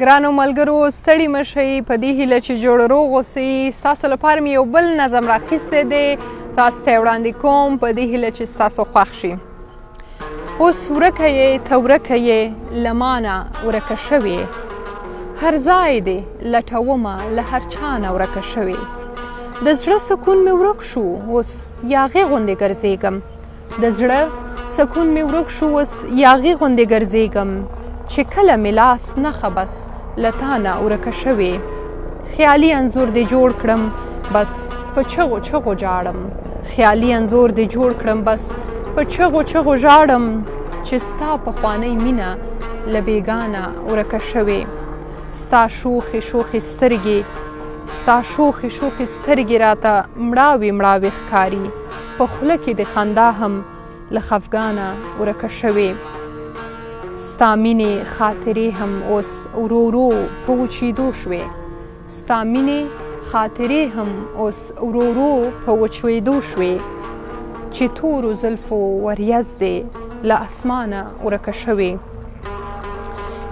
ګرانو ملګرو ستړي مه شئ، په دې هیله چې جوړ روغ اوسئ. ستاسو لپاره مې یو بل نظم راخیستی دی، تاسو ته یې وړاندې کوم په دې هیله چې ستاسو خوښ شي. اوس ورکه یې ته ورکه یې له مانه ورکه شوې، هر ځای دې لټومه له هر چا نه ورکه شوې. د زړه سکون مې ورک شو اوس یاغې غوندې ګرځېږم، د زړه سکون مې ورک شو اوس یاغې غوندې ګرځېږم، چې کله مې لاس نښه بس له تا نه ورکه شوې. خیالي انځور دې جوړ کړم بس په چغو چغو جاړم، خیالي انځور دې جوړ کړم بس په چغو چغو ژاړم، چې ستا پخوانۍ مینه له بېګانه ورکه شوې. ستا شوخې شوخې سترګې، ستا شوخې شوخې سترګې راته مړاوې مړاوې ښکاري، په خوله کې د خندا هم له خفګانه ورکه شوې. ستا مینې خاطرې هم اوس ورو ورو په وچېدو شوې، ستا مینې خاطرې هم اوس ورو ورو په وچېدو شوې، چې تورو زلفو وریځ دې له اسمانه ورکه شوې.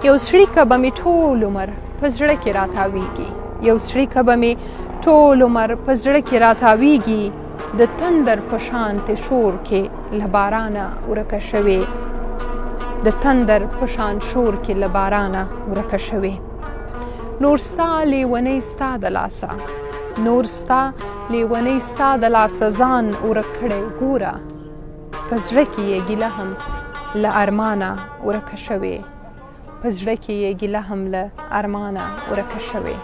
یو څړیکه به مې ټول عمر په زړه کې راتاویږي، یو څړیکه به مې ټول عمر په زړه کې راتاویږي، د تندر په شانتې شور کې له بارانه ورکه شوې، د تندر په شان شور کې له بارانه ورکه شوې. نور ستا لیونۍ ستا د لاسه، نور ستا لیونۍ ستا د لاسه ځان ورک کړی ګوره، په زړه کې یې ګیله هم له ارمانه ورکه شوې، په زړه کې یې ګیله هم له ارمانه ورکه شوې.